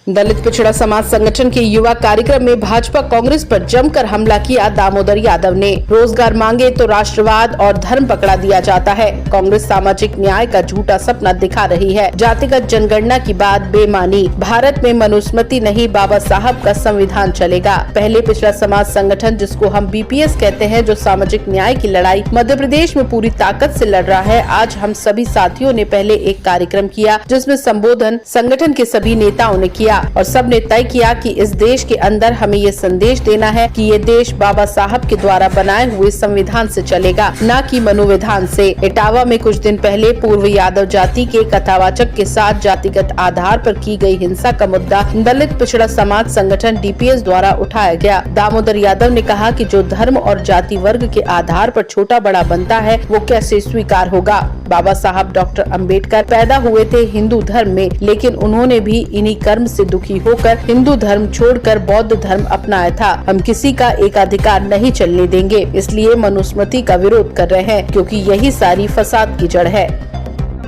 दलित पिछड़ा समाज संगठन के युवा कार्यक्रम में भाजपा कांग्रेस पर जमकर हमला किया दामोदर यादव ने। रोजगार मांगे तो राष्ट्रवाद और धर्म पकड़ा दिया जाता है। कांग्रेस सामाजिक न्याय का झूठा सपना दिखा रही है। जातिगत जनगणना की बात बेमानी। भारत में मनुस्मृति नहीं, बाबा साहब का संविधान चलेगा। पहले पिछड़ा समाज संगठन, जिसको हम बीपीएस कहते हैं, जो सामाजिक न्याय की लड़ाई मध्य प्रदेश में पूरी ताकत से लड़ रहा है। आज हम सभी साथियों ने पहले एक कार्यक्रम किया, जिसमें संबोधन संगठन के सभी नेताओं ने किया और सबने तय किया कि इस देश के अंदर हमें ये संदेश देना है कि ये देश बाबा साहब के द्वारा बनाए हुए संविधान से चलेगा, न कि मनोविधान से। इटावा में कुछ दिन पहले पूर्व यादव जाति के कथावाचक के साथ जातिगत आधार पर की गई हिंसा का मुद्दा दलित पिछड़ा समाज संगठन डीपीएस द्वारा उठाया गया। दामोदर यादव ने कहा कि जो धर्म और जाति वर्ग के आधार पर छोटा बड़ा बनता है, वो कैसे स्वीकार होगा। बाबा साहब डॉक्टर अंबेडकर पैदा हुए थे हिंदू धर्म में, लेकिन उन्होंने भी इन्हीं कर्म से दुखी होकर हिंदू धर्म छोड़कर बौद्ध धर्म अपनाया था। हम किसी का एकाधिकार नहीं चलने देंगे, इसलिए मनुस्मृति का विरोध कर रहे हैं, क्योंकि यही सारी फसाद की जड़ है।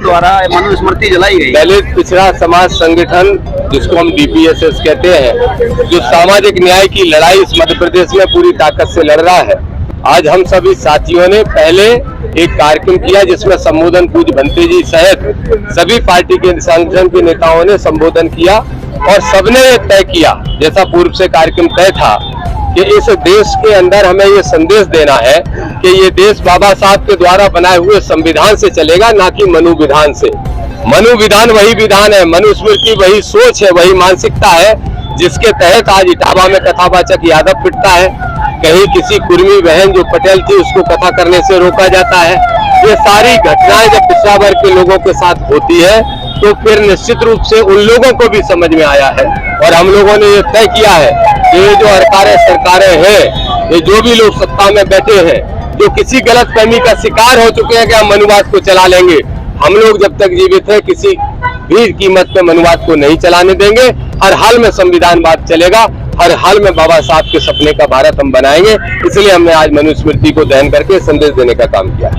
द्वारा मनुस्मृति जलाई गई। दलित पिछड़ा समाज संगठन, जिसको हम डीपीएसएस कहते हैं, जो सामाजिक न्याय की लड़ाई इस मध्य प्रदेश में पूरी ताकत से लड़ रहा है। आज हम सभी साथियों ने पहले एक कार्यक्रम किया, जिसमें संबोधन पूज्य भंते जी सहित सभी पार्टी के संगठन के नेताओं ने संबोधन किया और सबने ये तय किया, जैसा पूर्व से कार्यक्रम तय था, कि इस देश के अंदर हमें ये संदेश देना है कि ये देश बाबा साहब के द्वारा बनाए हुए संविधान से चलेगा, ना कि मनुविधान से। मनुविधान वही विधान है, मनुस्मृति वही सोच है, वही मानसिकता है, जिसके तहत आज इटावा में कथावाचक यादव पिटता है, कहीं किसी कुर्मी बहन जो पटेल थी उसको कथा करने से रोका जाता है। ये सारी घटनाएं जब पिछड़ा वर्ग के लोगों के साथ होती है, तो फिर निश्चित रूप से उन लोगों को भी समझ में आया है और हम लोगों ने ये तय किया है कि ये जो सरकारें हैं, ये जो भी लोग सत्ता में बैठे हैं, जो किसी गलत फहमी का शिकार हो चुके हैं कि हम मनुवाद को चला लेंगे, हम लोग जब तक जीवित हैं किसी भी कीमत पे मनुवाद को नहीं चलाने देंगे। हर हाल में संविधानवाद चलेगा, हर हाल में बाबा साहब के सपने का भारत हम बनाएंगे। इसलिए हमने आज मनुस्मृति को दहन करके संदेश देने का काम किया।